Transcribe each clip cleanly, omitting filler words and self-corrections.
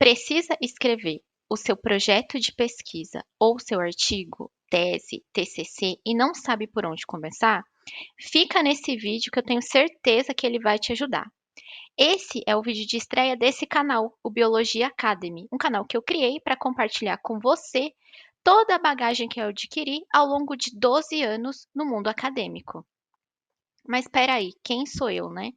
Precisa escrever o seu projeto de pesquisa ou seu artigo, tese, TCC e não sabe por onde começar? Fica nesse vídeo que eu tenho certeza que ele vai te ajudar. Esse é o vídeo de estreia desse canal, o Biologia Academy, um canal que eu criei para compartilhar com você toda a bagagem que eu adquiri ao longo de 12 anos no mundo acadêmico. Mas espera aí, quem sou eu, né?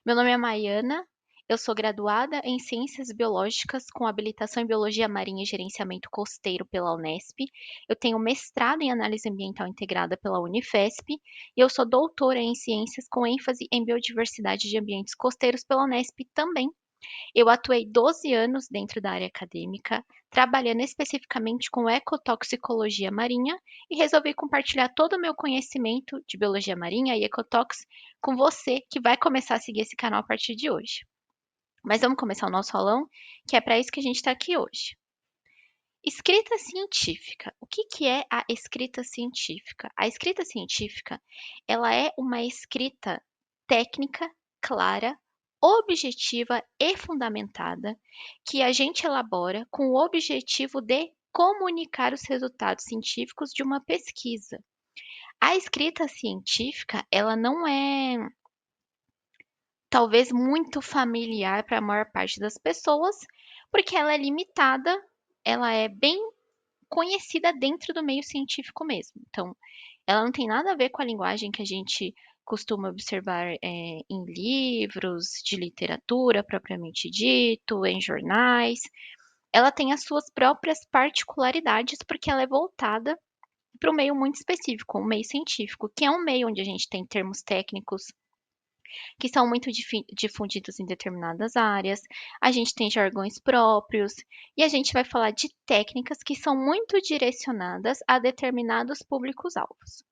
Meu nome é Maiana, eu sou graduada em Ciências Biológicas com habilitação em Biologia Marinha e Gerenciamento Costeiro pela Unesp. Eu tenho mestrado em Análise Ambiental Integrada pela Unifesp e eu sou doutora em Ciências com ênfase em Biodiversidade de Ambientes Costeiros pela Unesp também. Eu atuei 12 anos dentro da área acadêmica, trabalhando especificamente com ecotoxicologia marinha e resolvi compartilhar todo o meu conhecimento de biologia marinha e ecotox com você que vai começar a seguir esse canal a partir de hoje. Mas vamos começar o nosso aulão, que é para isso que a gente está aqui hoje. Escrita científica. O que que é a escrita científica? A escrita científica, ela é uma escrita técnica, clara, objetiva e fundamentada, que a gente elabora com o objetivo de comunicar os resultados científicos de uma pesquisa. A escrita científica, ela não é talvez muito familiar para a maior parte das pessoas, porque ela é limitada, ela é bem conhecida dentro do meio científico mesmo. Então, ela não tem nada a ver com a linguagem que a gente costuma observar em livros de literatura propriamente dito, em jornais. Ela tem as suas próprias particularidades, porque ela é voltada para um meio muito específico, um meio científico, que é um meio onde a gente tem termos técnicos que são muito difundidos em determinadas áreas, a gente tem jargões próprios e a gente vai falar de técnicas que são muito direcionadas a determinados públicos-alvos.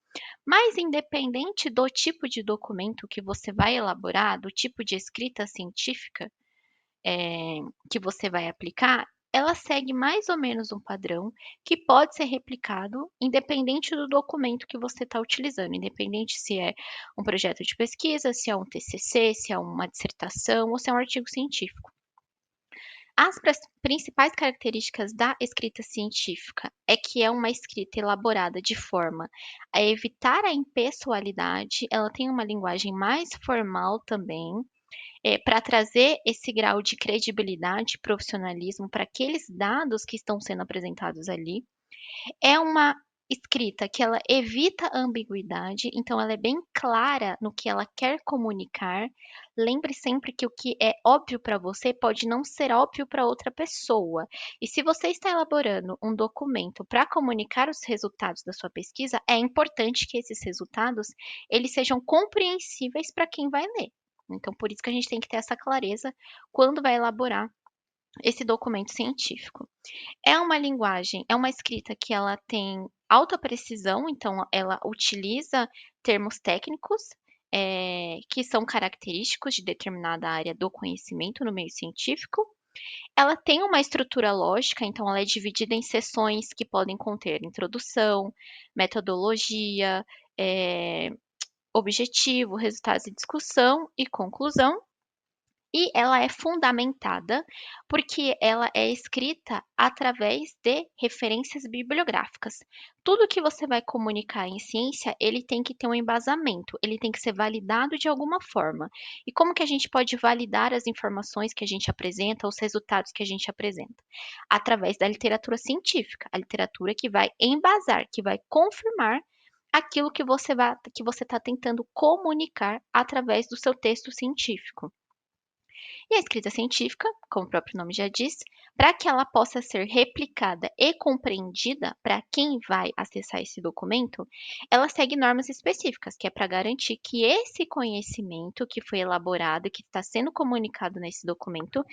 Mas independente do tipo de documento que você vai elaborar, do tipo de escrita científica, que você vai aplicar, ela segue mais ou menos um padrão que pode ser replicado independente do documento que você está utilizando, independente se é um projeto de pesquisa, se é um TCC, se é uma dissertação ou se é um artigo científico. As principais características da escrita científica é que é uma escrita elaborada de forma a evitar a impessoalidade, ela tem uma linguagem mais formal também, para trazer esse grau de credibilidade, profissionalismo para aqueles dados que estão sendo apresentados ali. É uma escrita que ela evita a ambiguidade, então ela é bem clara no que ela quer comunicar. Lembre sempre que o que é óbvio para você pode não ser óbvio para outra pessoa. E se você está elaborando um documento para comunicar os resultados da sua pesquisa, é importante que esses resultados eles sejam compreensíveis para quem vai ler. Então, por isso que a gente tem que ter essa clareza quando vai elaborar esse documento científico. É uma linguagem, é uma escrita que ela tem alta precisão, então ela utiliza termos técnicos, que são característicos de determinada área do conhecimento no meio científico. Ela tem uma estrutura lógica, então ela é dividida em seções que podem conter introdução, metodologia, objetivo, resultados de discussão e conclusão. E ela é fundamentada porque ela é escrita através de referências bibliográficas. Tudo que você vai comunicar em ciência, ele tem que ter um embasamento, ele tem que ser validado de alguma forma. E como que a gente pode validar as informações que a gente apresenta, os resultados que a gente apresenta? Através da literatura científica, a literatura que vai embasar, que vai confirmar aquilo que você está tentando comunicar através do seu texto científico. E a escrita científica, como o próprio nome já diz, para que ela possa ser replicada e compreendida para quem vai acessar esse documento, ela segue normas específicas, que é para garantir que esse conhecimento que foi elaborado, que está sendo comunicado nesse documento,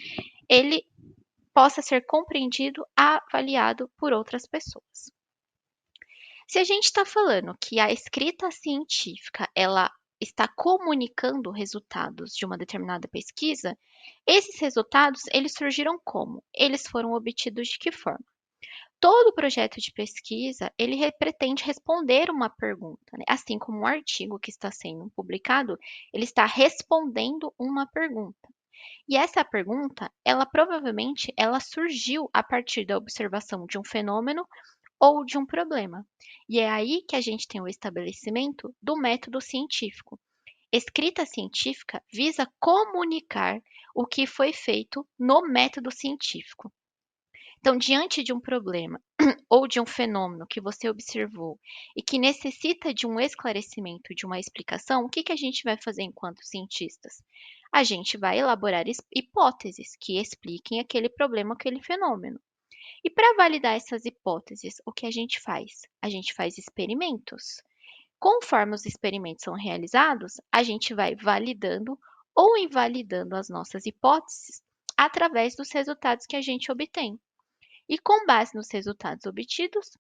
ele possa ser compreendido, avaliado por outras pessoas. Se a gente está falando que a escrita científica, ela está comunicando resultados de uma determinada pesquisa, esses resultados, eles surgiram como? Eles foram obtidos de que forma? Todo projeto de pesquisa, ele pretende responder uma pergunta, né? Assim como um artigo que está sendo publicado, ele está respondendo uma pergunta. E essa pergunta, ela provavelmente ela surgiu a partir da observação de um fenômeno ou de um problema. E é aí que a gente tem o estabelecimento do método científico. Escrita científica visa comunicar o que foi feito no método científico. Então, diante de um problema ou de um fenômeno que você observou e que necessita de um esclarecimento, de uma explicação, o que que a gente vai fazer enquanto cientistas? A gente vai elaborar hipóteses que expliquem aquele problema, aquele fenômeno. E para validar essas hipóteses, o que a gente faz? A gente faz experimentos. Conforme os experimentos são realizados, a gente vai validando ou invalidando as nossas hipóteses através dos resultados que a gente obtém. E com base nos resultados obtidos,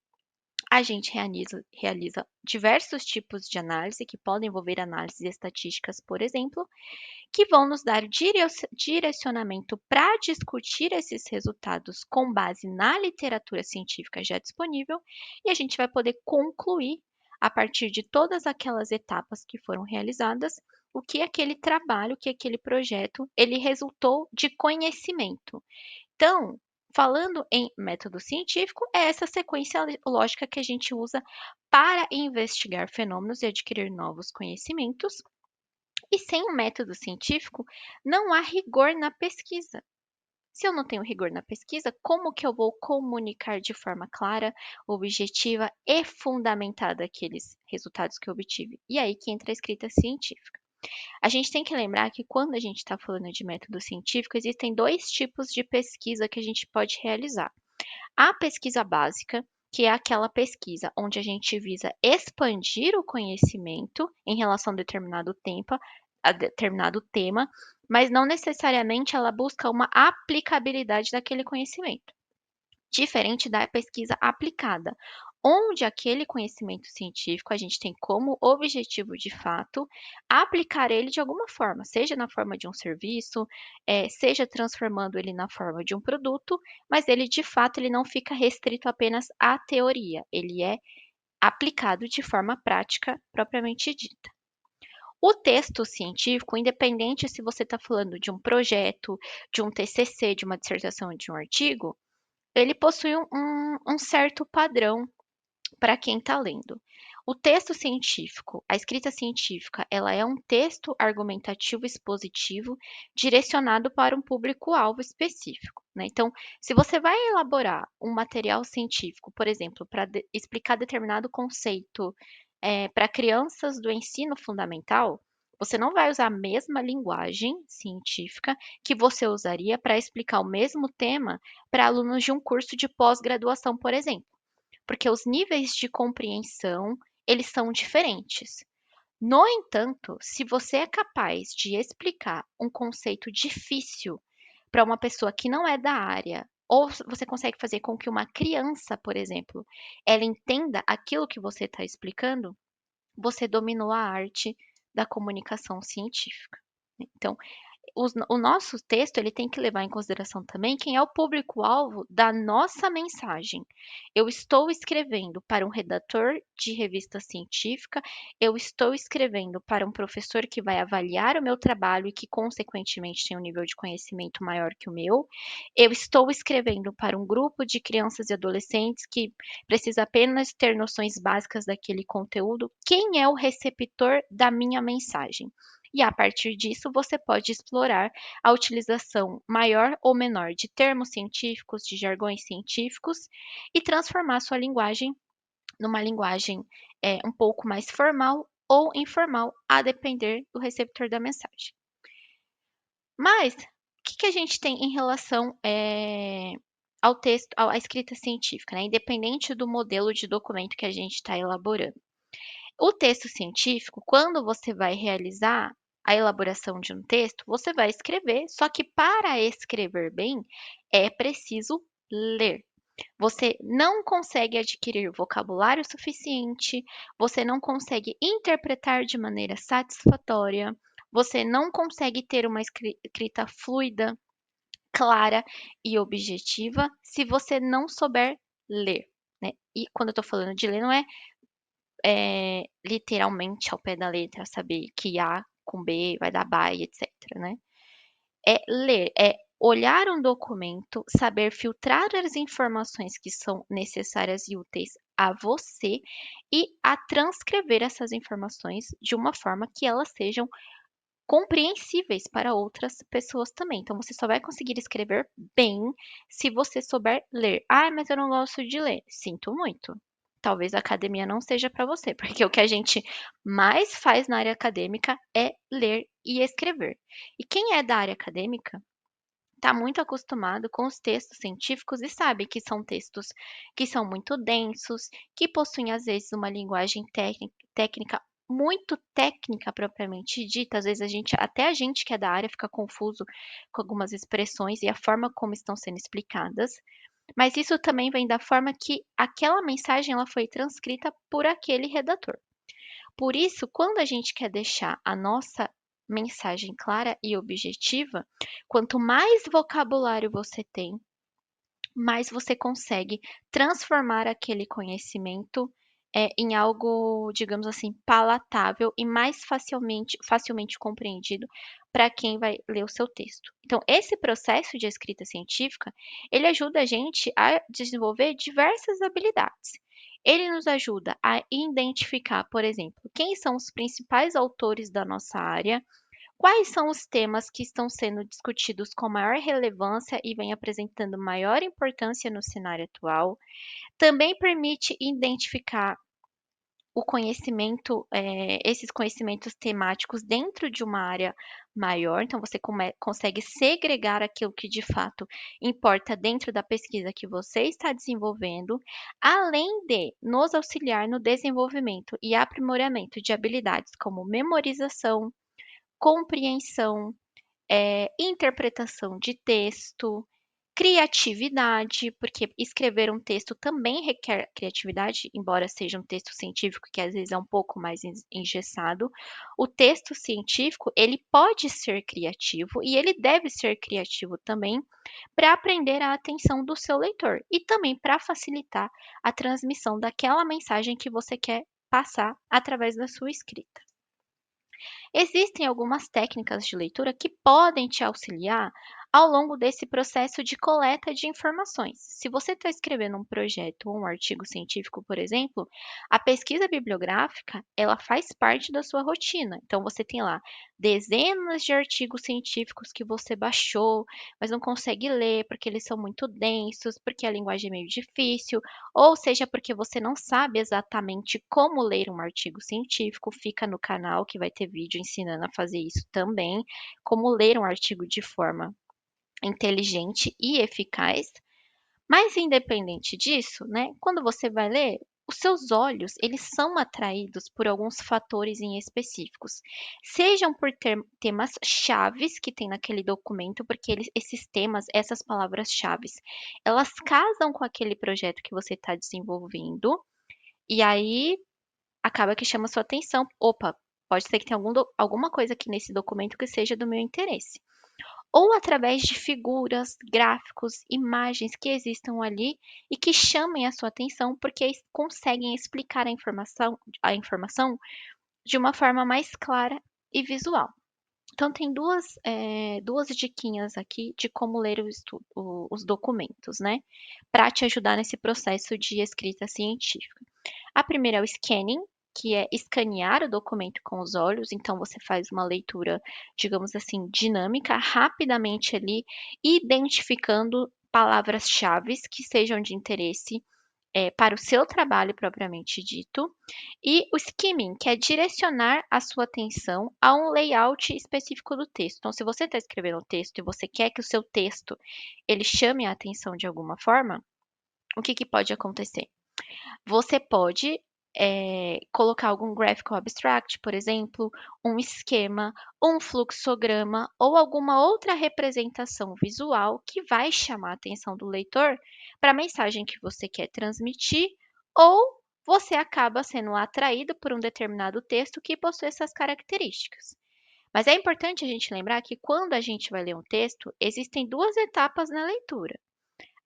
a gente realiza diversos tipos de análise, que podem envolver análises estatísticas, por exemplo, que vão nos dar direcionamento para discutir esses resultados com base na literatura científica já disponível, e a gente vai poder concluir, a partir de todas aquelas etapas que foram realizadas, o que aquele trabalho, o que aquele projeto, ele resultou de conhecimento. Então, falando em método científico, é essa sequência lógica que a gente usa para investigar fenômenos e adquirir novos conhecimentos. E sem um método científico, não há rigor na pesquisa. Se eu não tenho rigor na pesquisa, como que eu vou comunicar de forma clara, objetiva e fundamentada aqueles resultados que eu obtive? E aí que entra a escrita científica. A gente tem que lembrar que quando a gente está falando de método científico, existem dois tipos de pesquisa que a gente pode realizar. A pesquisa básica, que é aquela pesquisa onde a gente visa expandir o conhecimento em relação a determinado tema, mas não necessariamente ela busca uma aplicabilidade daquele conhecimento. Diferente da pesquisa aplicada, onde aquele conhecimento científico a gente tem como objetivo de fato aplicar ele de alguma forma, seja na forma de um serviço, seja transformando ele na forma de um produto, mas ele de fato ele não fica restrito apenas à teoria, ele é aplicado de forma prática propriamente dita. O texto científico, independente se você está falando de um projeto, de um TCC, de uma dissertação, de um artigo, ele possui um certo padrão para quem está lendo. O texto científico, a escrita científica, ela é um texto argumentativo expositivo direcionado para um público-alvo específico, né? Então, se você vai elaborar um material científico, por exemplo, para explicar determinado conceito para crianças do ensino fundamental, você não vai usar a mesma linguagem científica que você usaria para explicar o mesmo tema para alunos de um curso de pós-graduação, por exemplo, porque os níveis de compreensão, eles são diferentes. No entanto, se você é capaz de explicar um conceito difícil para uma pessoa que não é da área, ou você consegue fazer com que uma criança, por exemplo, ela entenda aquilo que você está explicando, você dominou a arte da comunicação científica. Então, o nosso texto ele tem que levar em consideração também quem é o público-alvo da nossa mensagem. Eu estou escrevendo para um redator de revista científica, eu estou escrevendo para um professor que vai avaliar o meu trabalho e que, consequentemente, tem um nível de conhecimento maior que o meu. Eu estou escrevendo para um grupo de crianças e adolescentes que precisa apenas ter noções básicas daquele conteúdo. Quem é o receptor da minha mensagem? E a partir disso, você pode explorar a utilização maior ou menor de termos científicos, de jargões científicos e transformar sua linguagem numa linguagem um pouco mais formal ou informal, a depender do receptor da mensagem. Mas, o que a gente tem em relação ao texto, à escrita científica, né? Independente do modelo de documento que a gente está elaborando. O texto científico, quando você vai realizar a elaboração de um texto, você vai escrever, só que para escrever bem, é preciso ler. Você não consegue adquirir vocabulário suficiente, você não consegue interpretar de maneira satisfatória, você não consegue ter uma escrita fluida, clara e objetiva se você não souber ler, né? E quando eu estou falando de ler, não é literalmente ao pé da letra, saber que A com B vai dar BA e etc, né? É ler, é olhar um documento, saber filtrar as informações que são necessárias e úteis a você e a transcrever essas informações de uma forma que elas sejam compreensíveis para outras pessoas também. Então você só vai conseguir escrever bem se você souber ler. "Ah, mas eu não gosto de ler". Sinto muito. Talvez a academia não seja para você, porque o que a gente mais faz na área acadêmica é ler e escrever. E quem é da área acadêmica está muito acostumado com os textos científicos e sabe que são textos que são muito densos, que possuem às vezes uma linguagem técnica muito técnica propriamente dita, às vezes até a gente que é da área fica confuso com algumas expressões e a forma como estão sendo explicadas, mas isso também vem da forma que aquela mensagem ela foi transcrita por aquele redator. Por isso, quando a gente quer deixar a nossa mensagem clara e objetiva, quanto mais vocabulário você tem, mais você consegue transformar aquele conhecimento, em algo, digamos assim, palatável e mais facilmente compreendido para quem vai ler o seu texto. Então, esse processo de escrita científica, ele ajuda a gente a desenvolver diversas habilidades. Ele nos ajuda a identificar, por exemplo, quem são os principais autores da nossa área, quais são os temas que estão sendo discutidos com maior relevância e vêm apresentando maior importância no cenário atual? Também permite identificar o conhecimento, esses conhecimentos temáticos dentro de uma área maior, então você consegue segregar aquilo que de fato importa dentro da pesquisa que você está desenvolvendo, além de nos auxiliar no desenvolvimento e aprimoramento de habilidades como memorização, compreensão, interpretação de texto, criatividade, porque escrever um texto também requer criatividade, embora seja um texto científico que às vezes é um pouco mais engessado. O texto científico, ele pode ser criativo e ele deve ser criativo também para aprender a atenção do seu leitor e também para facilitar a transmissão daquela mensagem que você quer passar através da sua escrita. Existem algumas técnicas de leitura que podem te auxiliar ao longo desse processo de coleta de informações. Se você está escrevendo um projeto ou um artigo científico, por exemplo, a pesquisa bibliográfica, ela faz parte da sua rotina. Então você tem lá dezenas de artigos científicos que você baixou, mas não consegue ler porque eles são muito densos, porque a linguagem é meio difícil, ou seja, porque você não sabe exatamente como ler um artigo científico, fica no canal que vai ter vídeo ensinando a fazer isso também, como ler um artigo de forma inteligente e eficaz. Mas independente disso, né, quando você vai ler, os seus olhos, eles são atraídos por alguns fatores em específicos. Sejam por temas chaves que tem naquele documento, porque esses temas, essas palavras-chaves, elas casam com aquele projeto que você está desenvolvendo, e aí acaba que chama sua atenção. Opa, pode ser que tenha alguma coisa aqui nesse documento que seja do meu interesse ou através de figuras, gráficos, imagens que existam ali e que chamem a sua atenção, porque conseguem explicar a informação de uma forma mais clara e visual. Então, tem duas diquinhas aqui de como ler os documentos, né? Para te ajudar nesse processo de escrita científica. A primeira é o scanning, que é escanear o documento com os olhos, então você faz uma leitura, digamos assim, dinâmica, rapidamente ali, identificando palavras-chave que sejam de interesse para o seu trabalho propriamente dito. E o skimming, que é direcionar a sua atenção a um layout específico do texto. Então, se você está escrevendo um texto e você quer que o seu texto ele chame a atenção de alguma forma, o que pode acontecer? Você pode, colocar algum graphical abstract, por exemplo, um esquema, um fluxograma ou alguma outra representação visual que vai chamar a atenção do leitor para a mensagem que você quer transmitir, ou você acaba sendo atraído por um determinado texto que possui essas características. Mas é importante a gente lembrar que quando a gente vai ler um texto, existem duas etapas na leitura.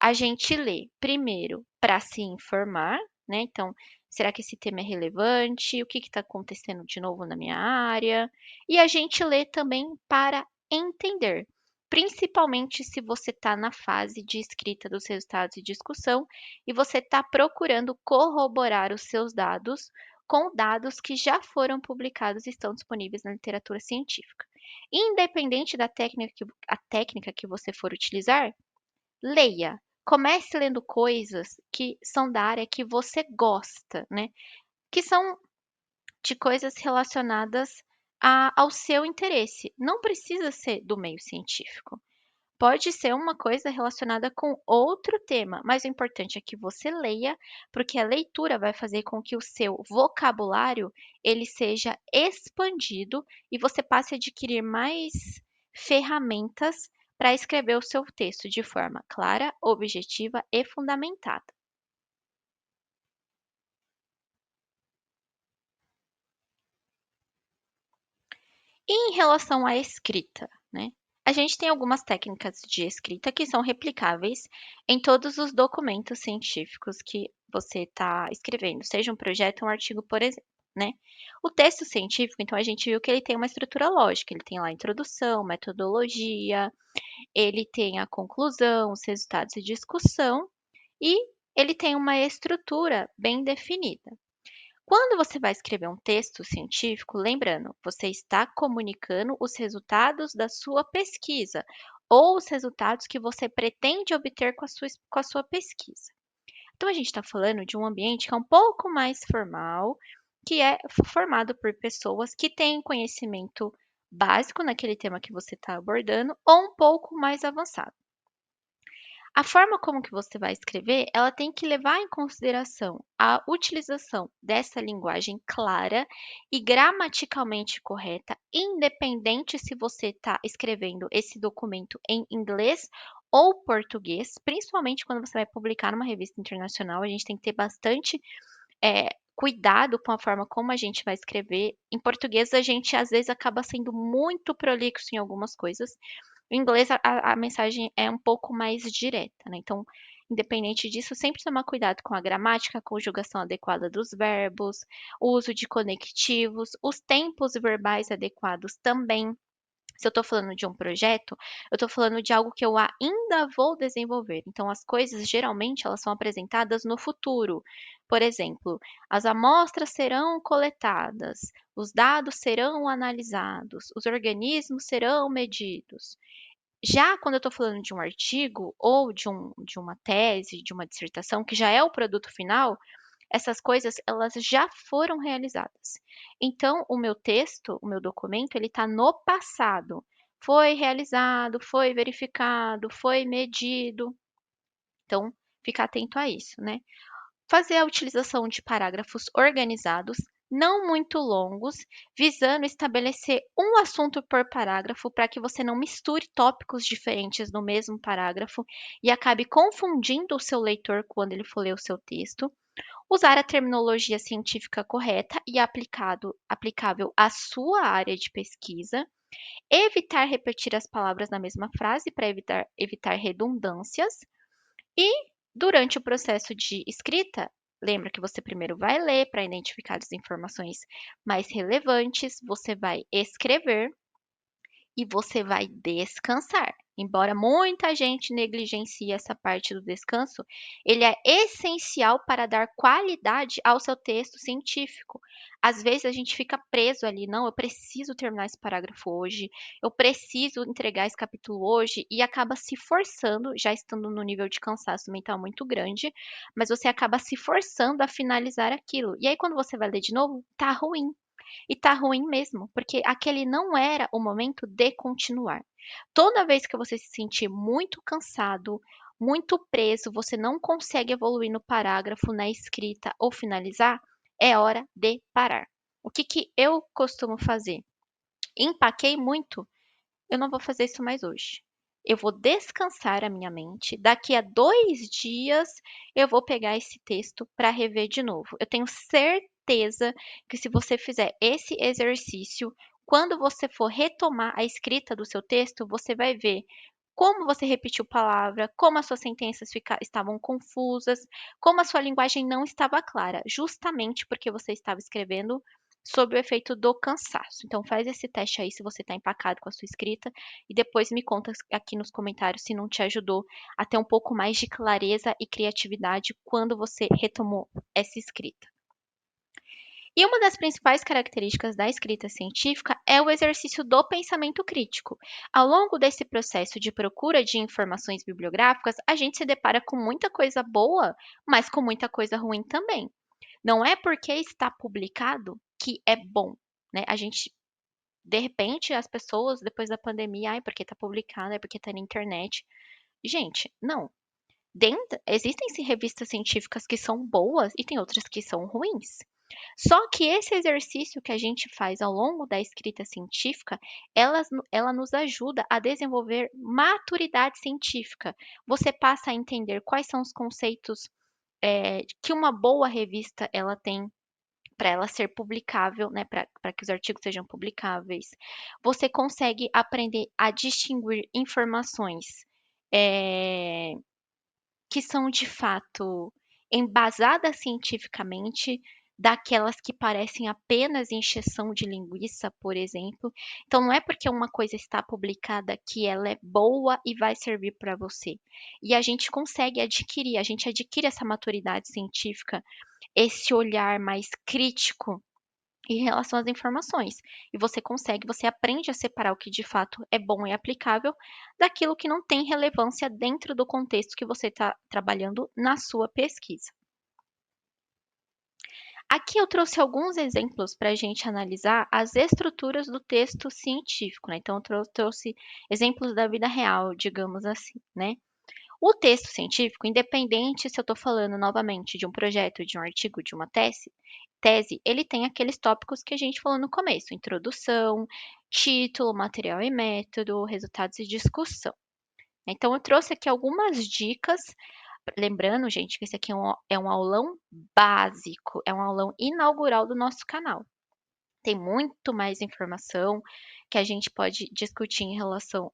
A gente lê primeiro para se informar, né, então, será que esse tema é relevante? O que está acontecendo de novo na minha área? E a gente lê também para entender. principalmente se você está na fase de escrita dos resultados e discussão e você está procurando corroborar os seus dados com dados que já foram publicados e estão disponíveis na literatura científica. Independente da técnica que você for utilizar, leia. Comece lendo coisas que são da área que você gosta, né? Que são de coisas relacionadas ao seu interesse. Não precisa ser do meio científico. Pode ser uma coisa relacionada com outro tema, mas o importante é que você leia, porque a leitura vai fazer com que o seu vocabulário ele seja expandido e você passe a adquirir mais ferramentas para escrever o seu texto de forma clara, objetiva e fundamentada. E em relação à escrita, né? A gente tem algumas técnicas de escrita que são replicáveis em todos os documentos científicos que você está escrevendo, seja um projeto ou um artigo, por exemplo, né? O texto científico, então, a gente viu que ele tem uma estrutura lógica, ele tem lá a introdução, metodologia, ele tem a conclusão, os resultados e discussão, e ele tem uma estrutura bem definida. Quando você vai escrever um texto científico, lembrando, você está comunicando os resultados da sua pesquisa ou os resultados que você pretende obter com a sua pesquisa. Então, a gente está falando de um ambiente que é um pouco mais formal, que é formado por pessoas que têm conhecimento básico naquele tema que você está abordando ou um pouco mais avançado. A forma como que você vai escrever, ela tem que levar em consideração a utilização dessa linguagem clara e gramaticalmente correta, independente se você está escrevendo esse documento em inglês ou português, principalmente quando você vai publicar numa revista internacional, a gente tem que ter bastante cuidado com a forma como a gente vai escrever. Em português, a gente às vezes acaba sendo muito prolixo em algumas coisas. Em inglês, a mensagem é um pouco mais direta, né? Então, independente disso, sempre tomar cuidado com a gramática, a conjugação adequada dos verbos, o uso de conectivos, os tempos verbais adequados também. Se eu estou falando de um projeto, eu estou falando de algo que eu ainda vou desenvolver. Então, as coisas geralmente elas são apresentadas no futuro. Por exemplo, as amostras serão coletadas, os dados serão analisados, os organismos serão medidos. Já quando eu estou falando de um artigo ou de uma tese, de uma dissertação, que já é o produto final, essas coisas elas já foram realizadas. Então, o meu texto, o meu documento, ele está no passado. Foi realizado, foi verificado, foi medido. Então, fica atento a isso, né? Fazer a utilização de parágrafos organizados, não muito longos, visando estabelecer um assunto por parágrafo para que você não misture tópicos diferentes no mesmo parágrafo e acabe confundindo o seu leitor quando ele for ler o seu texto. Usar a terminologia científica correta e aplicável à sua área de pesquisa. Evitar repetir as palavras na mesma frase para evitar redundâncias. E durante o processo de escrita, lembra que você primeiro vai ler para identificar as informações mais relevantes, você vai escrever e você vai descansar. Embora muita gente negligencie essa parte do descanso, ele é essencial para dar qualidade ao seu texto científico. Às vezes a gente fica preso ali, não, eu preciso terminar esse parágrafo hoje, eu preciso entregar esse capítulo hoje, e acaba se forçando, já estando no nível de cansaço mental muito grande, mas você acaba se forçando a finalizar aquilo. E aí, quando você vai ler de novo, tá ruim. E tá ruim mesmo, porque aquele não era o momento de continuar. Toda vez que você se sentir muito cansado, muito preso, você não consegue evoluir no parágrafo, na escrita ou finalizar, é hora de parar. O que que eu costumo fazer? Empaquei muito? Eu não vou fazer isso mais hoje. Eu vou descansar a minha mente. Daqui a 2 dias eu vou pegar esse texto para rever de novo. Eu tenho certeza que se você fizer esse exercício, quando você for retomar a escrita do seu texto, você vai ver como você repetiu palavra, como as suas sentenças estavam confusas, como a sua linguagem não estava clara, justamente porque você estava escrevendo sob o efeito do cansaço. Então faz esse teste aí se você está empacado com a sua escrita e depois me conta aqui nos comentários se não te ajudou a ter um pouco mais de clareza e criatividade quando você retomou essa escrita. E uma das principais características da escrita científica é o exercício do pensamento crítico. Ao longo desse processo de procura de informações bibliográficas, a gente se depara com muita coisa boa, mas com muita coisa ruim também. Não é porque está publicado que é bom, né? A gente, de repente, as pessoas, depois da pandemia, ai, porque está publicado, é porque está na internet. Gente, não. Existem sim revistas científicas que são boas e tem outras que são ruins. Só que esse exercício que a gente faz ao longo da escrita científica, ela nos ajuda a desenvolver maturidade científica. Você passa a entender quais são os conceitos que uma boa revista ela tem para ela ser publicável, né, para que os artigos sejam publicáveis. Você consegue aprender a distinguir informações eh, que são de fato embasadas cientificamente, daquelas que parecem apenas encheção de linguiça, por exemplo. Então não é porque uma coisa está publicada que ela é boa e vai servir para você. E a gente consegue adquirir, a gente adquire essa maturidade científica, esse olhar mais crítico em relação às informações. E você aprende a separar o que de fato é bom e aplicável daquilo que não tem relevância dentro do contexto que você está trabalhando na sua pesquisa. Aqui eu trouxe alguns exemplos para a gente analisar as estruturas do texto científico, né? Então, eu trouxe exemplos da vida real, digamos assim, né? O texto científico, independente se eu estou falando novamente de um projeto, de um artigo, de uma tese, ele tem aqueles tópicos que a gente falou no começo: introdução, título, material e método, resultados e discussão. Então, eu trouxe aqui algumas dicas, lembrando, gente, que esse aqui é um aulão básico, é um aulão inaugural do nosso canal. Tem muito mais informação que a gente pode discutir em relação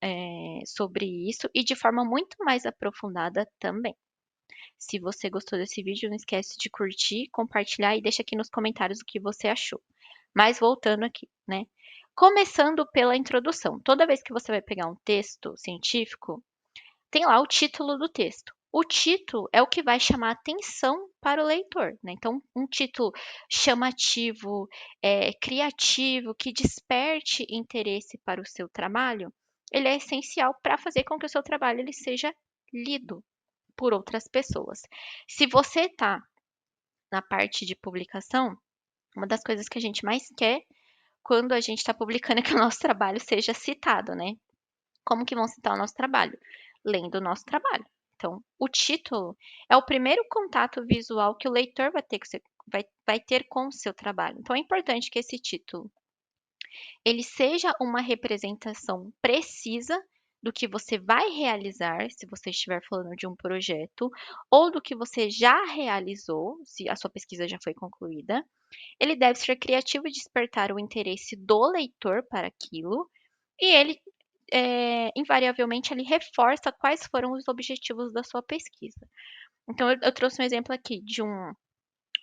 sobre isso e de forma muito mais aprofundada também. Se você gostou desse vídeo, não esquece de curtir, compartilhar e deixa aqui nos comentários o que você achou. Mas voltando aqui, né? Começando pela introdução. Toda vez que você vai pegar um texto científico, tem lá o título do texto. O título é o que vai chamar atenção para o leitor, né? Então, um título chamativo, criativo, que desperte interesse para o seu trabalho, ele é essencial para fazer com que o seu trabalho ele seja lido por outras pessoas. Se você está na parte de publicação, uma das coisas que a gente mais quer quando a gente está publicando é que o nosso trabalho seja citado, né? Como que vão citar o nosso trabalho? Lendo o nosso trabalho. Então, o título é o primeiro contato visual que o leitor vai ter com o seu trabalho. Então, é importante que esse título ele seja uma representação precisa do que você vai realizar, se você estiver falando de um projeto, ou do que você já realizou, se a sua pesquisa já foi concluída. Ele deve ser criativo e despertar o interesse do leitor para aquilo, e ele, invariavelmente, ele reforça quais foram os objetivos da sua pesquisa. Então, eu trouxe um exemplo aqui de um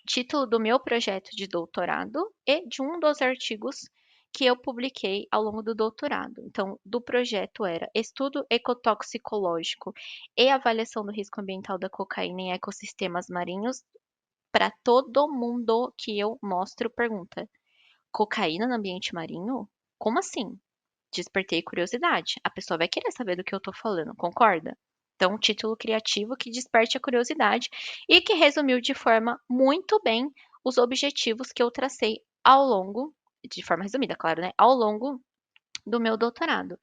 título do meu projeto de doutorado e de um dos artigos que eu publiquei ao longo do doutorado. Então, do projeto era Estudo Ecotoxicológico e Avaliação do Risco Ambiental da Cocaína em Ecossistemas Marinhos. Para todo mundo que eu mostro, pergunta: cocaína no ambiente marinho? Como assim? Despertei curiosidade. A pessoa vai querer saber do que eu estou falando, concorda? Então, um título criativo que desperte a curiosidade e que resumiu de forma muito bem os objetivos que eu tracei ao longo, de forma resumida, claro, né? Ao longo do meu doutorado.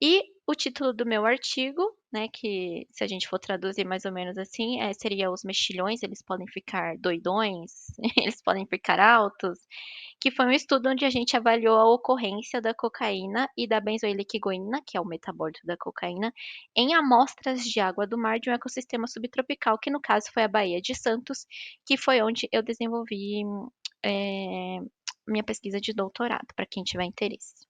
E o título do meu artigo, né, que se a gente for traduzir mais ou menos assim, seria Os mexilhões, eles podem ficar doidões, eles podem ficar altos, que foi um estudo onde a gente avaliou a ocorrência da cocaína e da benzoilequigoína, que é o metabólito da cocaína, em amostras de água do mar de um ecossistema subtropical, que no caso foi a Baía de Santos, que foi onde eu desenvolvi minha pesquisa de doutorado, para quem tiver interesse.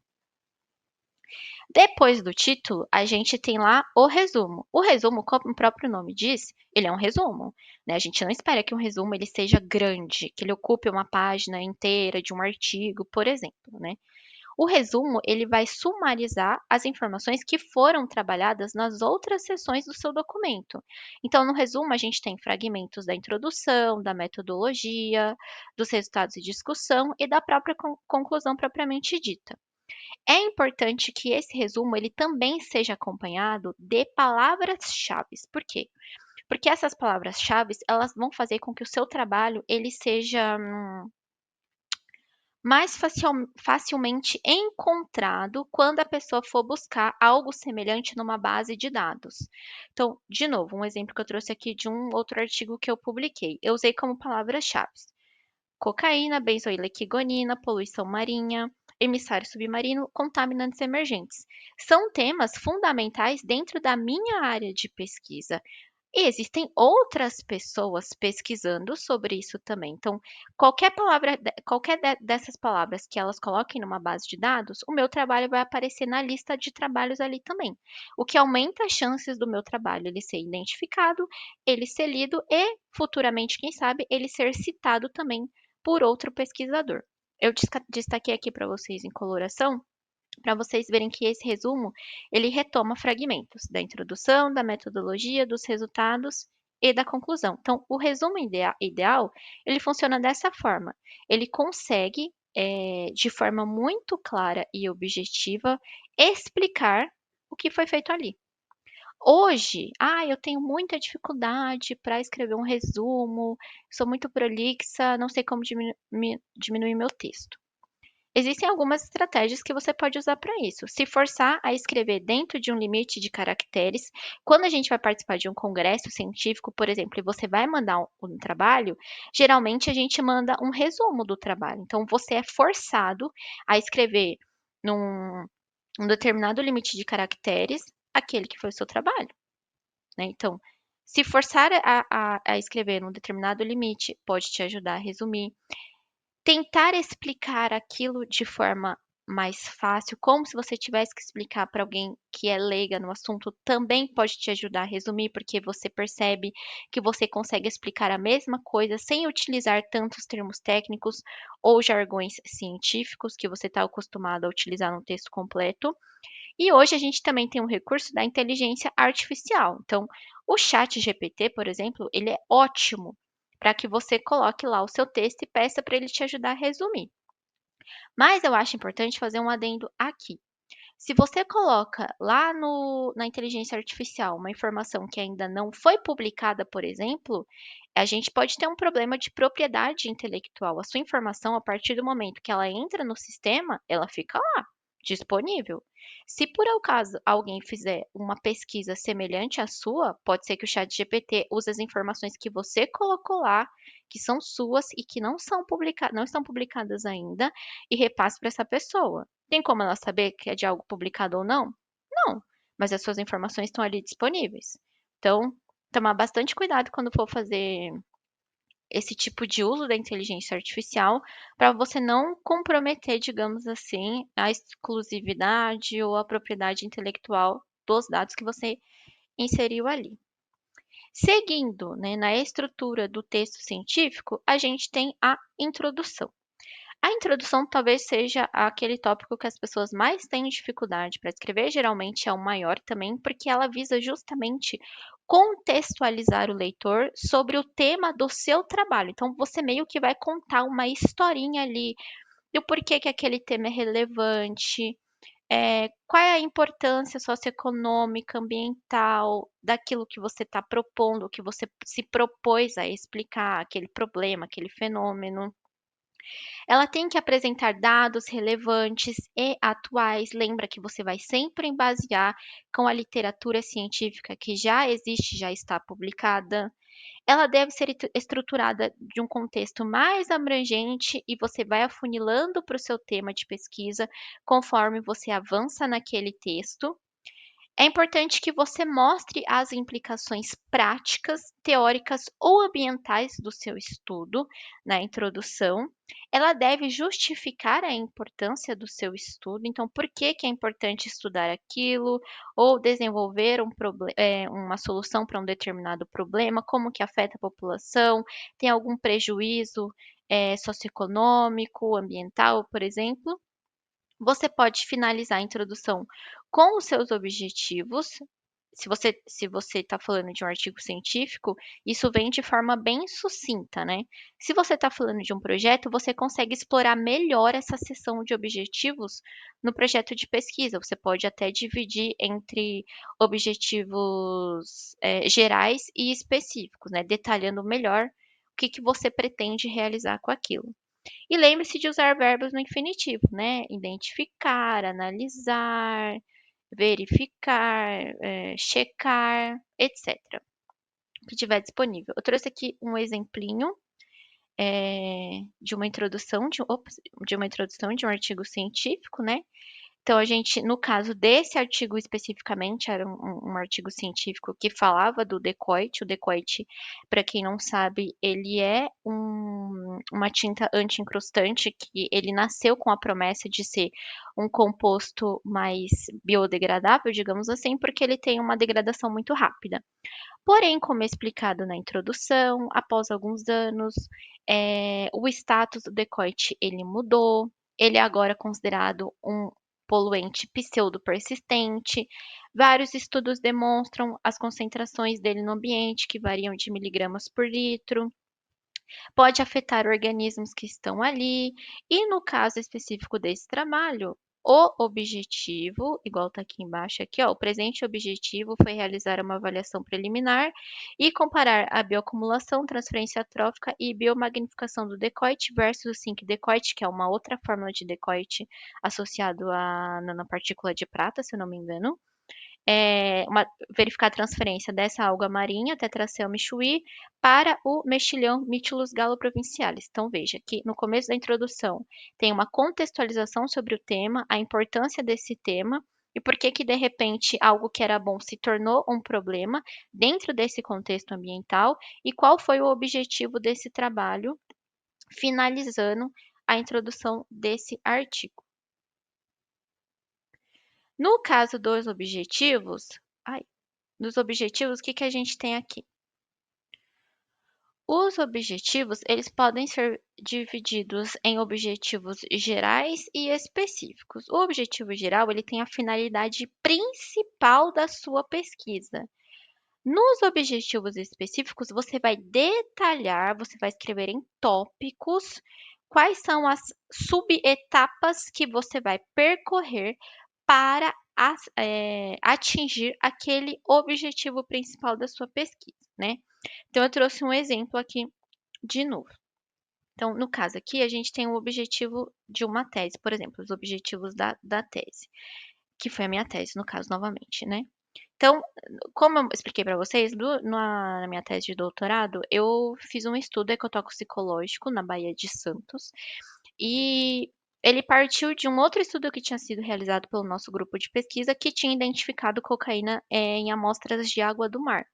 Depois do título, a gente tem lá o resumo. O resumo, como o próprio nome diz, ele é um resumo, né? A gente não espera que um resumo ele seja grande, que ele ocupe uma página inteira de um artigo, por exemplo, né? O resumo, ele vai sumarizar as informações que foram trabalhadas nas outras seções do seu documento. Então, no resumo, a gente tem fragmentos da introdução, da metodologia, dos resultados de discussão e da própria conclusão propriamente dita. É importante que esse resumo ele também seja acompanhado de palavras-chave. Por quê? Porque essas palavras-chave, elas vão fazer com que o seu trabalho ele seja mais facilmente encontrado quando a pessoa for buscar algo semelhante numa base de dados. Então, de novo, um exemplo que eu trouxe aqui de um outro artigo que eu publiquei. Eu usei como palavras-chave cocaína, benzoilequigonina, poluição marinha, emissário submarino, contaminantes emergentes. São temas fundamentais dentro da minha área de pesquisa. E existem outras pessoas pesquisando sobre isso também. Então, dessas palavras que elas coloquem numa base de dados, o meu trabalho vai aparecer na lista de trabalhos ali também. O que aumenta as chances do meu trabalho ele ser identificado, ele ser lido e, futuramente, quem sabe, ele ser citado também por outro pesquisador. Eu destaquei aqui para vocês em coloração para vocês verem que esse resumo, ele retoma fragmentos da introdução, da metodologia, dos resultados e da conclusão. Então, o resumo ideal, ele funciona dessa forma. Ele consegue, de forma muito clara e objetiva, explicar o que foi feito ali. Hoje, eu tenho muita dificuldade para escrever um resumo, sou muito prolixa, não sei como diminuir meu texto. Existem algumas estratégias que você pode usar para isso. Se forçar a escrever dentro de um limite de caracteres, quando a gente vai participar de um congresso científico, por exemplo, e você vai mandar um trabalho, geralmente a gente manda um resumo do trabalho. Então, você é forçado a escrever num um determinado limite de caracteres aquele que foi o seu trabalho, né? Então, se forçar a escrever num determinado limite pode te ajudar a resumir. Tentar explicar aquilo de forma mais fácil, como se você tivesse que explicar para alguém que é leiga no assunto, também pode te ajudar a resumir, porque você percebe que você consegue explicar a mesma coisa sem utilizar tantos termos técnicos ou jargões científicos que você está acostumado a utilizar no texto completo. E hoje a gente também tem um recurso da inteligência artificial. Então, o chat GPT, por exemplo, ele é ótimo para que você coloque lá o seu texto e peça para ele te ajudar a resumir. Mas eu acho importante fazer um adendo aqui. Se você coloca lá na inteligência artificial uma informação que ainda não foi publicada, por exemplo, a gente pode ter um problema de propriedade intelectual. A sua informação, a partir do momento que ela entra no sistema, ela fica lá, disponível. Se por acaso alguém fizer uma pesquisa semelhante à sua, pode ser que o chat GPT use as informações que você colocou lá, que são suas e que não estão publicadas ainda, e repasse para essa pessoa. Tem como ela saber que é de algo publicado ou não? Não, mas as suas informações estão ali disponíveis. Então, tomar bastante cuidado quando for fazer esse tipo de uso da inteligência artificial, para você não comprometer, digamos assim, a exclusividade ou a propriedade intelectual dos dados que você inseriu ali. Seguindo, né, na estrutura do texto científico, a gente tem a introdução. A introdução talvez seja aquele tópico que as pessoas mais têm dificuldade para escrever, geralmente é o maior também, porque ela visa justamente contextualizar o leitor sobre o tema do seu trabalho. Então, você meio que vai contar uma historinha ali do porquê que aquele tema é relevante, qual é a importância socioeconômica, ambiental daquilo que você está propondo, que você se propôs a explicar, aquele problema, aquele fenômeno. Ela tem que apresentar dados relevantes e atuais. Lembra que você vai sempre basear com a literatura científica que já existe, já está publicada. Ela deve ser estruturada de um contexto mais abrangente e você vai afunilando para o seu tema de pesquisa conforme você avança naquele texto. É importante que você mostre as implicações práticas, teóricas ou ambientais do seu estudo na introdução. Ela deve justificar a importância do seu estudo, então, por que que é importante estudar aquilo, ou desenvolver uma solução para um determinado problema, como que afeta a população, tem algum prejuízo socioeconômico, ambiental, por exemplo. Você pode finalizar a introdução com os seus objetivos. Se você está falando de um artigo científico, isso vem de forma bem sucinta, né? Se você está falando de um projeto, você consegue explorar melhor essa seção de objetivos no projeto de pesquisa. Você pode até dividir entre objetivos gerais e específicos, né? Detalhando melhor o que que você pretende realizar com aquilo. E lembre-se de usar verbos no infinitivo, né? Identificar, analisar, verificar, checar, etc. O que tiver disponível. Eu trouxe aqui um exemplinho de uma introdução de uma introdução de um artigo científico, né? Então, a gente, no caso desse artigo especificamente, era um artigo científico que falava do decoite. O decoite, para quem não sabe, ele é uma tinta anti-incrustante que ele nasceu com a promessa de ser um composto mais biodegradável, digamos assim, porque ele tem uma degradação muito rápida. Porém, como explicado na introdução, após alguns anos, o status do decoite ele mudou, ele é agora considerado um poluente pseudo-persistente. Vários estudos demonstram as concentrações dele no ambiente, que variam de miligramas por litro, pode afetar organismos que estão ali. E no caso específico desse trabalho, o objetivo, igual está aqui embaixo, aqui, ó, o presente objetivo foi realizar uma avaliação preliminar e comparar a bioacumulação, transferência trófica e biomagnificação do decoite versus o zinc decoite, que é uma outra fórmula de decoite associado à nanopartícula de prata, se eu não me engano. Verificar a transferência dessa alga marinha, Tetracell michuí, para o mexilhão Mytilus galoprovincialis. Então, veja que no começo da introdução tem uma contextualização sobre o tema, a importância desse tema e por que que de repente algo que era bom se tornou um problema dentro desse contexto ambiental e qual foi o objetivo desse trabalho, finalizando a introdução desse artigo. No caso dos objetivos, o que que a gente tem aqui? Os objetivos, eles podem ser divididos em objetivos gerais e específicos. O objetivo geral, ele tem a finalidade principal da sua pesquisa. Nos objetivos específicos, você vai detalhar, você vai escrever em tópicos quais são as subetapas que você vai percorrer para atingir aquele objetivo principal da sua pesquisa, né? Então, eu trouxe um exemplo aqui de novo. Então, no caso aqui, a gente tem o objetivo de uma tese, por exemplo, os objetivos da tese, que foi a minha tese, no caso, novamente, né? Então, como eu expliquei para vocês, na minha tese de doutorado, eu fiz um estudo ecotoxicológico na Baía de Santos e ele partiu de um outro estudo que tinha sido realizado pelo nosso grupo de pesquisa que tinha identificado cocaína em amostras de água do mar.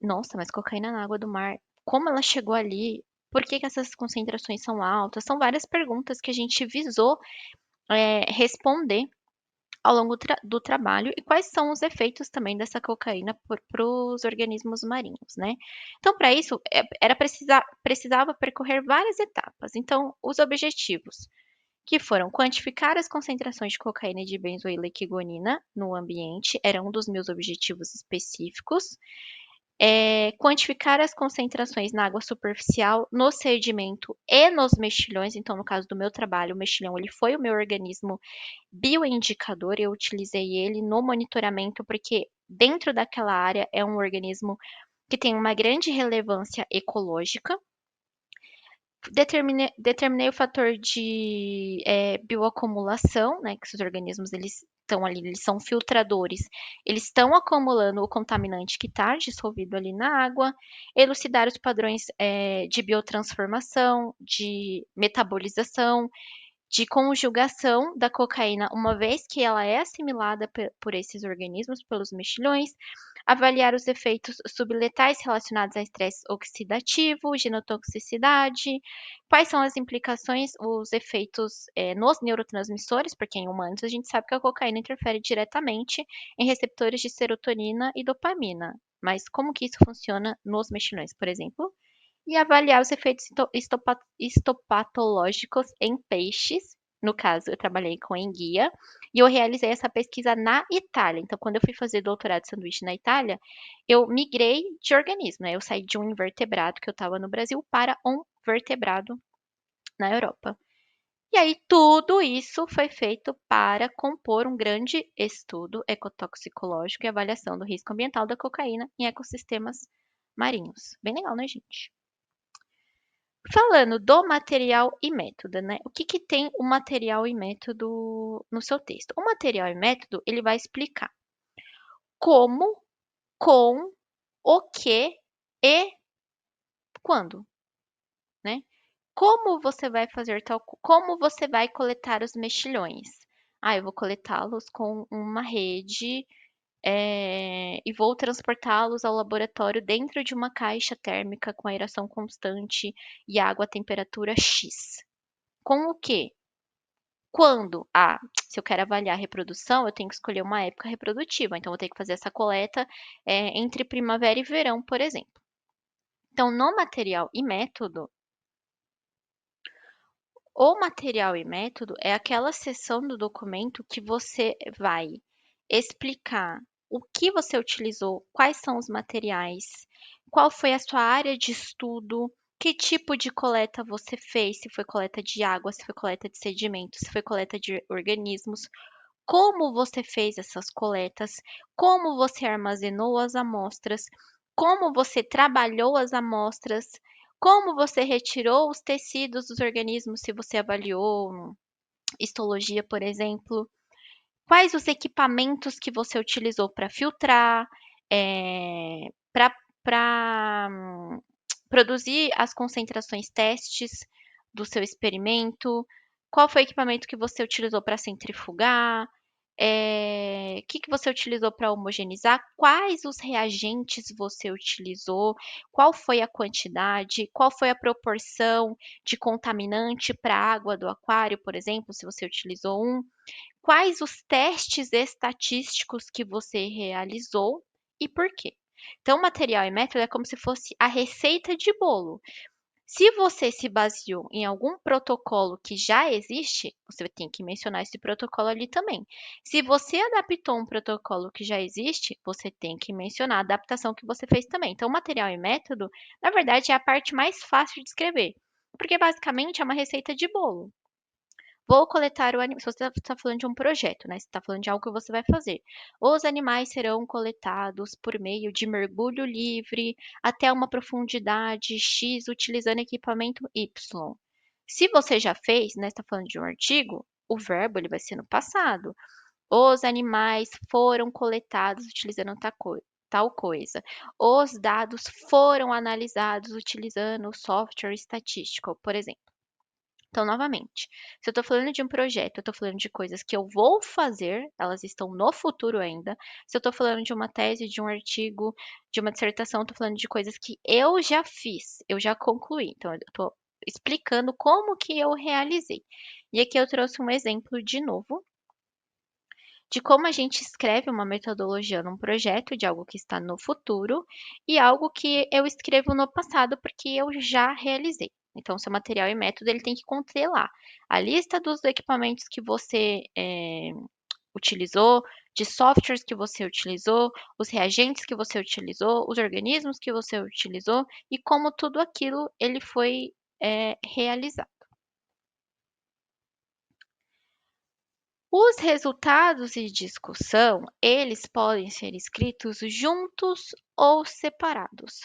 Nossa, mas cocaína na água do mar, como ela chegou ali? Por que que essas concentrações são altas? São várias perguntas que a gente visou responder ao longo do trabalho e quais são os efeitos também dessa cocaína para os organismos marinhos, né? Então, para isso, precisava percorrer várias etapas. Então, os objetivos, que foram quantificar as concentrações de cocaína e de benzoilequigonina no ambiente, era um dos meus objetivos específicos. Quantificar as concentrações na água superficial, no sedimento e nos mexilhões. Então, no caso do meu trabalho, o mexilhão ele foi o meu organismo bioindicador, eu utilizei ele no monitoramento porque dentro daquela área é um organismo que tem uma grande relevância ecológica. Determinei o fator de bioacumulação, né, que esses organismos eles estão ali, eles são filtradores, eles estão acumulando o contaminante que está dissolvido ali na água, elucidar os padrões de biotransformação, de metabolização, de conjugação da cocaína, uma vez que ela é assimilada por esses organismos, pelos mexilhões, avaliar os efeitos subletais relacionados a estresse oxidativo, genotoxicidade, quais são as implicações, os efeitos nos neurotransmissores, porque em humanos a gente sabe que a cocaína interfere diretamente em receptores de serotonina e dopamina. Mas como que isso funciona nos mexilhões, por exemplo? E avaliar os efeitos histopatológicos em peixes. No caso, eu trabalhei com enguia e eu realizei essa pesquisa na Itália. Então, quando eu fui fazer doutorado de sanduíche na Itália, eu migrei de organismo, né? Eu saí de um invertebrado que eu estava no Brasil para um vertebrado na Europa. E aí, tudo isso foi feito para compor um grande estudo ecotoxicológico e avaliação do risco ambiental da cocaína em ecossistemas marinhos. Bem legal, né, gente? Falando do material e método, né? O que que tem o material e método no seu texto? O material e método, ele vai explicar como, com, o que e quando, né? Como você vai fazer tal, como você vai coletar os mexilhões? Ah, eu vou coletá-los com uma rede, e vou transportá-los ao laboratório dentro de uma caixa térmica com aeração constante e água a temperatura X. Com o quê? Quando? Ah, se eu quero avaliar a reprodução, eu tenho que escolher uma época reprodutiva. Então, eu vou ter que fazer essa coleta entre primavera e verão, por exemplo. Então, no material e método, o material e método é aquela seção do documento que você vai explicar o que você utilizou, quais são os materiais, qual foi a sua área de estudo, que tipo de coleta você fez, se foi coleta de água, se foi coleta de sedimentos, se foi coleta de organismos, como você fez essas coletas, como você armazenou as amostras, como você trabalhou as amostras, como você retirou os tecidos dos organismos, se você avaliou histologia, por exemplo, quais os equipamentos que você utilizou para filtrar, para produzir as concentrações testes do seu experimento, qual foi o equipamento que você utilizou para centrifugar, que você utilizou para homogeneizar, quais os reagentes você utilizou, qual foi a quantidade, qual foi a proporção de contaminante para a água do aquário, por exemplo, se você utilizou um, quais os testes estatísticos que você realizou e por quê. Então, material e método é como se fosse a receita de bolo. Se você se baseou em algum protocolo que já existe, você tem que mencionar esse protocolo ali também. Se você adaptou um protocolo que já existe, você tem que mencionar a adaptação que você fez também. Então, material e método, na verdade, é a parte mais fácil de escrever, porque basicamente é uma receita de bolo. Vou coletar o animal. Se você está falando de um projeto, né? Você está falando de algo que você vai fazer. Os animais serão coletados por meio de mergulho livre até uma profundidade X utilizando equipamento Y. Se você já fez, né? Está falando de um artigo, o verbo ele vai ser no passado. Os animais foram coletados utilizando tal coisa. Os dados foram analisados utilizando o software estatístico, por exemplo. Então, novamente, se eu estou falando de um projeto, eu estou falando de coisas que eu vou fazer, elas estão no futuro ainda. Se eu estou falando de uma tese, de um artigo, de uma dissertação, eu estou falando de coisas que eu já fiz, eu já concluí. Então, eu estou explicando como que eu realizei. E aqui eu trouxe um exemplo de novo de como a gente escreve uma metodologia num projeto de algo que está no futuro e algo que eu escrevo no passado porque eu já realizei. Então, seu material e método ele tem que conter lá a lista dos equipamentos que você utilizou, de softwares que você utilizou, os reagentes que você utilizou, os organismos que você utilizou e como tudo aquilo ele foi realizado. Os resultados de discussão, eles podem ser escritos juntos ou separados.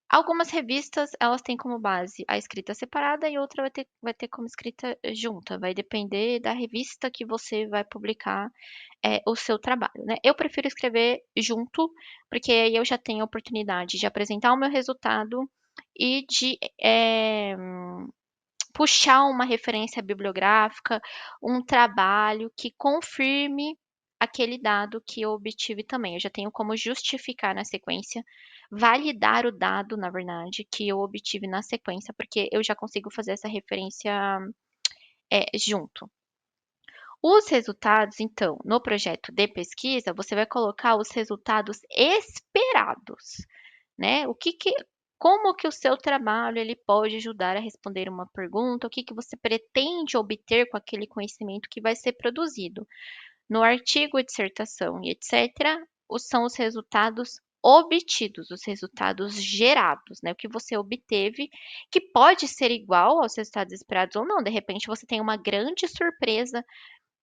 Algumas revistas, elas têm como base a escrita separada e outra vai ter como escrita junta. Vai depender da revista que você vai publicar o seu trabalho, né? Eu prefiro escrever junto, porque aí eu já tenho a oportunidade de apresentar o meu resultado e de puxar uma referência bibliográfica, um trabalho que confirme aquele dado que eu obtive também. Eu já tenho como justificar na sequência, validar o dado, na verdade, que eu obtive na sequência, porque eu já consigo fazer essa referência junto. Os resultados, então, no projeto de pesquisa, você vai colocar os resultados esperados, né? Como que o seu trabalho ele pode ajudar a responder uma pergunta, o que que você pretende obter com aquele conhecimento que vai ser produzido. No artigo, dissertação e etc., são os resultados obtidos, os resultados gerados, né? O que você obteve, que pode ser igual aos resultados esperados ou não. De repente, você tem uma grande surpresa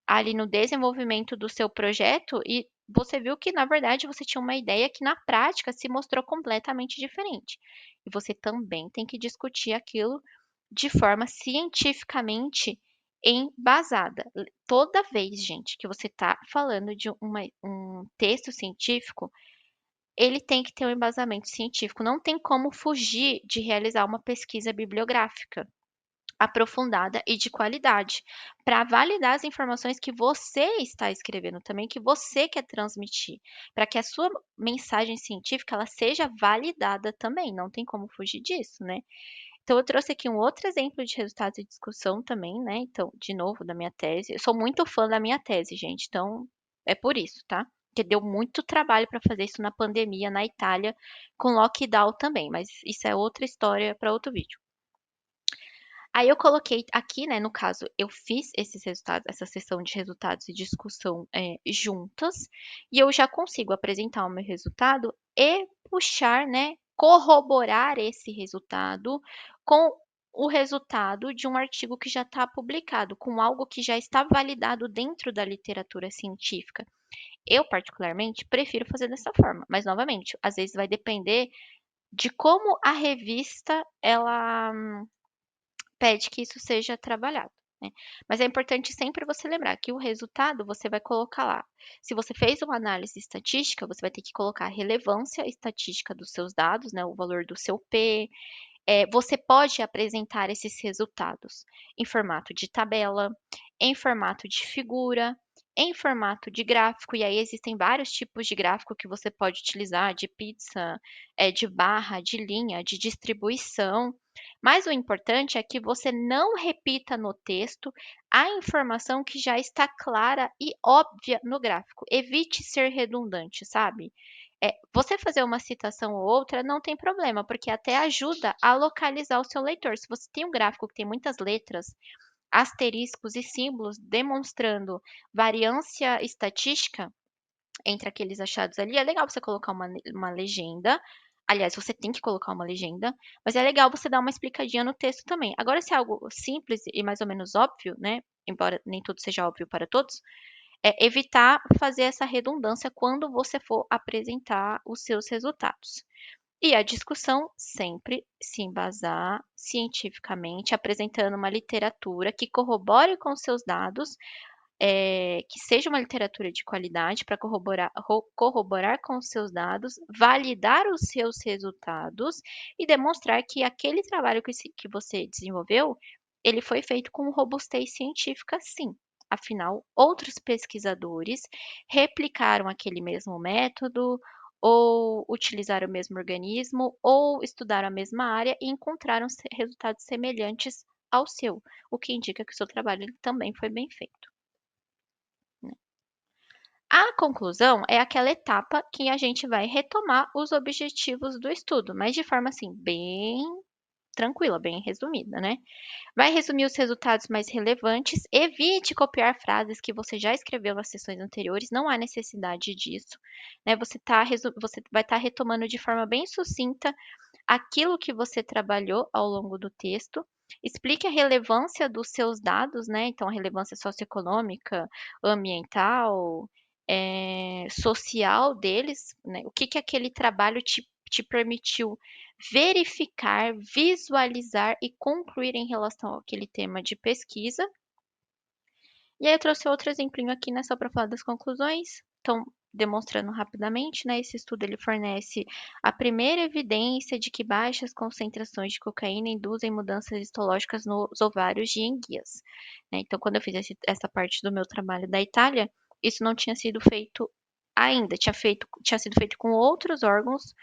ali no desenvolvimento do seu projeto e você viu que, na verdade, você tinha uma ideia que na prática se mostrou completamente diferente. E você também tem que discutir aquilo de forma cientificamente embasada. Toda vez, gente, que você está falando de um texto científico, ele tem que ter um embasamento científico. Não tem como fugir de realizar uma pesquisa bibliográfica aprofundada e de qualidade, para validar as informações que você está escrevendo também, que você quer transmitir, para que a sua mensagem científica ela seja validada também, não tem como fugir disso, né? Então eu trouxe aqui um outro exemplo de resultados de discussão também, né? Então, de novo, da minha tese. Eu sou muito fã da minha tese, gente, então é por isso, tá? Porque deu muito trabalho para fazer isso na pandemia, na Itália, com lockdown também, mas isso é outra história para outro vídeo. Aí eu coloquei aqui, né, no caso, eu fiz esses resultados, essa sessão de resultados e discussão juntas, e eu já consigo apresentar o meu resultado e puxar, né, corroborar esse resultado com o resultado de um artigo que já está publicado, com algo que já está validado dentro da literatura científica. Eu, particularmente, prefiro fazer dessa forma, mas, novamente, às vezes vai depender de como a revista ela pede que isso seja trabalhado, né. Mas é importante sempre você lembrar que o resultado você vai colocar lá. Se você fez uma análise estatística, você vai ter que colocar a relevância estatística dos seus dados, né, o valor do seu P, você pode apresentar esses resultados em formato de tabela, em formato de figura, em formato de gráfico, e aí existem vários tipos de gráfico que você pode utilizar, de pizza, de barra, de linha, de distribuição. Mas o importante é que você não repita no texto a informação que já está clara e óbvia no gráfico. Evite ser redundante, sabe? Você fazer uma citação ou outra não tem problema, porque até ajuda a localizar o seu leitor. Se você tem um gráfico que tem muitas letras, asteriscos e símbolos demonstrando variância estatística entre aqueles achados ali, é legal você colocar uma legenda. Aliás, você tem que colocar uma legenda, mas é legal você dar uma explicadinha no texto também. Agora, se é algo simples e mais ou menos óbvio, né? Embora nem tudo seja óbvio para todos, evitar fazer essa redundância quando você for apresentar os seus resultados. E a discussão sempre se embasar cientificamente, apresentando uma literatura que corrobore com os seus dados, que seja uma literatura de qualidade para corroborar com os seus dados, validar os seus resultados e demonstrar que aquele trabalho que você desenvolveu, ele foi feito com robustez científica, sim. Afinal, outros pesquisadores replicaram aquele mesmo método, ou utilizaram o mesmo organismo, ou estudaram a mesma área e encontraram resultados semelhantes ao seu, o que indica que o seu trabalho ele também foi bem feito. A conclusão é aquela etapa que a gente vai retomar os objetivos do estudo, mas de forma assim bem tranquila, bem resumida, né? Vai resumir os resultados mais relevantes, evite copiar frases que você já escreveu nas sessões anteriores, não há necessidade disso, né? Você vai estar retomando de forma bem sucinta aquilo que você trabalhou ao longo do texto. Explique a relevância dos seus dados, né? Então, a relevância socioeconômica, ambiental, social deles, né? O que que aquele trabalho te permitiu verificar, visualizar e concluir em relação àquele tema de pesquisa. E aí eu trouxe outro exemplinho aqui, né, só para falar das conclusões. Então, demonstrando rapidamente, né, esse estudo ele fornece a primeira evidência de que baixas concentrações de cocaína induzem mudanças histológicas nos ovários de enguias, né. Então, quando eu fiz essa parte do meu trabalho da Itália, isso não tinha sido feito ainda, tinha sido feito com outros órgãos,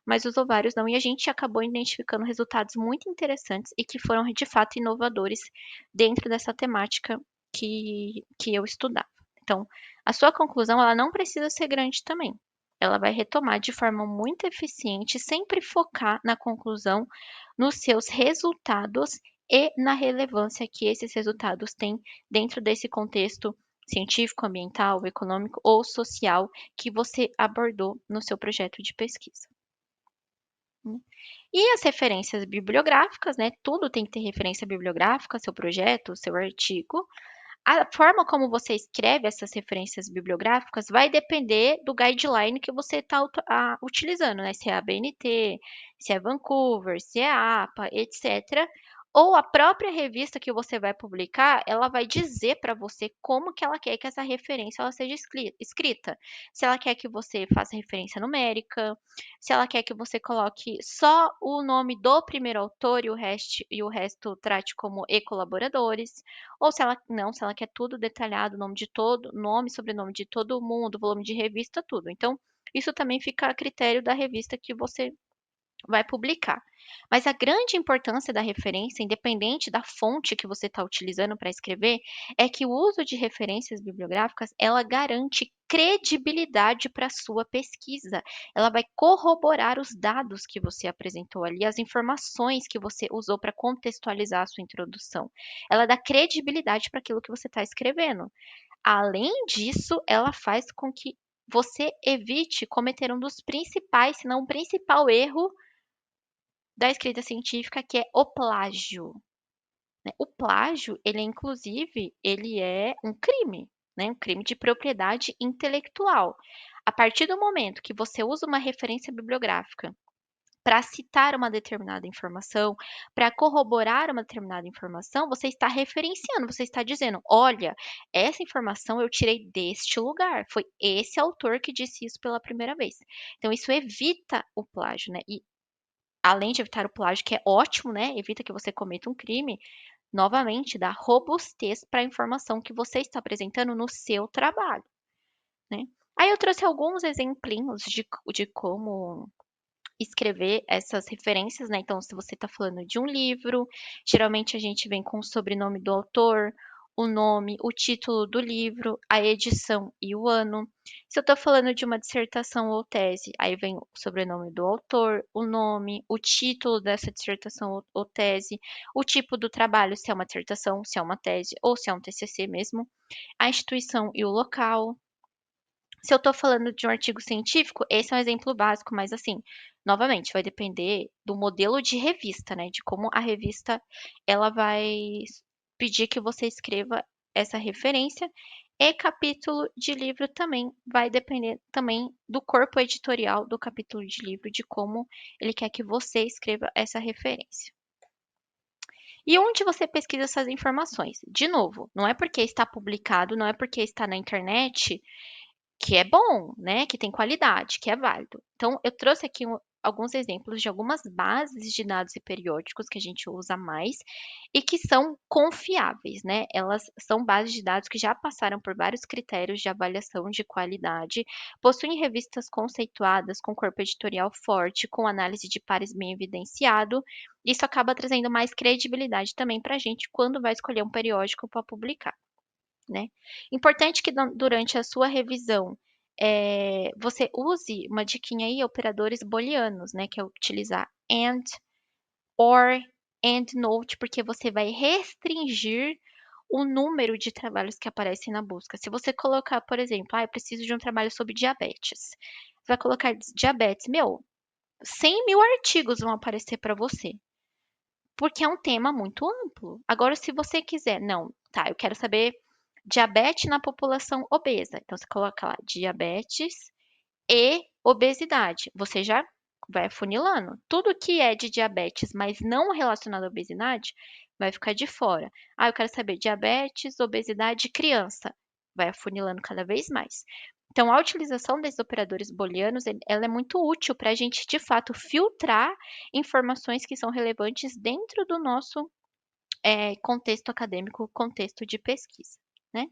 mas os ovários não. E a gente acabou identificando resultados muito interessantes e que foram de fato inovadores dentro dessa temática que eu estudava. Então, a sua conclusão ela não precisa ser grande também. Ela vai retomar de forma muito eficiente, sempre focar na conclusão, nos seus resultados e na relevância que esses resultados têm dentro desse contexto científico, ambiental, econômico ou social que você abordou no seu projeto de pesquisa. Hum. E as referências bibliográficas, né, tudo tem que ter referência bibliográfica, seu projeto, seu artigo. A forma como você escreve essas referências bibliográficas vai depender do guideline que você está utilizando, né, se é a ABNT, se é Vancouver, se é a APA, etc. Ou a própria revista que você vai publicar, ela vai dizer para você como que ela quer que essa referência ela seja escrita. Se ela quer que você faça referência numérica, se ela quer que você coloque só o nome do primeiro autor e o resto trate como e colaboradores, ou se ela quer tudo detalhado, nome de todo, nome, sobrenome de todo mundo, volume de revista, tudo. Então, isso também fica a critério da revista que você vai publicar. Mas a grande importância da referência, independente da fonte que você está utilizando para escrever, é que o uso de referências bibliográficas, ela garante credibilidade para a sua pesquisa. Ela vai corroborar os dados que você apresentou ali, as informações que você usou para contextualizar a sua introdução. Ela dá credibilidade para aquilo que você está escrevendo. Além disso, ela faz com que você evite cometer um dos principais, se não o principal erro da escrita científica, que é o plágio, né. O plágio, ele é inclusive, ele é um crime, né, um crime de propriedade intelectual. A partir do momento que você usa uma referência bibliográfica para citar uma determinada informação, para corroborar uma determinada informação, você está referenciando, você está dizendo: "Olha, essa informação eu tirei deste lugar, foi esse autor que disse isso pela primeira vez". Então isso evita o plágio, né, e além de evitar o plágio, que é ótimo, né, evita que você cometa um crime, novamente dá robustez para a informação que você está apresentando no seu trabalho, né. Aí eu trouxe alguns exemplinhos de como escrever essas referências, né, então se você está falando de um livro, geralmente a gente vem com o sobrenome do autor, o nome, o título do livro, a edição e o ano. Se eu estou falando de uma dissertação ou tese, aí vem o sobrenome do autor, o nome, o título dessa dissertação ou tese, o tipo do trabalho, se é uma dissertação, se é uma tese ou se é um TCC mesmo, a instituição e o local. Se eu estou falando de um artigo científico, esse é um exemplo básico, mas assim, novamente, vai depender do modelo de revista, né, de como a revista ela vai pedir que você escreva essa referência. E capítulo de livro também vai depender também do corpo editorial do capítulo de livro, de como ele quer que você escreva essa referência. E onde você pesquisa essas informações? De novo, não é porque está publicado, não é porque está na internet que é bom, né, que tem qualidade, que é válido. Então eu trouxe aqui alguns exemplos de algumas bases de dados e periódicos que a gente usa mais e que são confiáveis, né. Elas são bases de dados que já passaram por vários critérios de avaliação de qualidade, possuem revistas conceituadas com corpo editorial forte, com análise de pares bem evidenciado. Isso acaba trazendo mais credibilidade também para a gente quando vai escolher um periódico para publicar, né. Importante que durante a sua revisão, você use uma diquinha aí, operadores booleanos, né, que é utilizar and, or, endnote, porque você vai restringir o número de trabalhos que aparecem na busca. Se você colocar, por exemplo: "Ah, eu preciso de um trabalho sobre diabetes", você vai colocar diabetes, 100.000 artigos vão aparecer para você. Porque é um tema muito amplo. Agora se você quiser não, tá, eu quero saber diabetes na população obesa, então você coloca lá diabetes e obesidade, você já vai afunilando. Tudo que é de diabetes, mas não relacionado à obesidade, vai ficar de fora. Ah, eu quero saber diabetes, obesidade criança, vai afunilando cada vez mais. Então, a utilização desses operadores booleanos, ela é muito útil para a gente, de fato, filtrar informações que são relevantes dentro do nosso contexto acadêmico, contexto de pesquisa, né?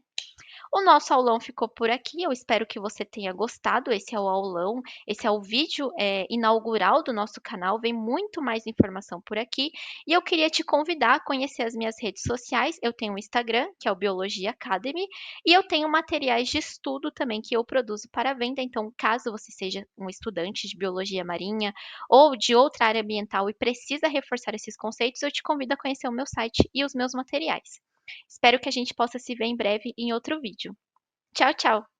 O nosso aulão ficou por aqui. Eu espero que você tenha gostado. Esse é o aulão, esse é o vídeo inaugural do nosso canal. Vem muito mais informação por aqui. E eu queria te convidar a conhecer as minhas redes sociais. Eu tenho um Instagram, que é o Biologia Academy, e eu tenho materiais de estudo também que eu produzo para venda. Então, caso você seja um estudante de biologia marinha ou de outra área ambiental e precisa reforçar esses conceitos, eu te convido a conhecer o meu site e os meus materiais. Espero que a gente possa se ver em breve em outro vídeo. Tchau, tchau!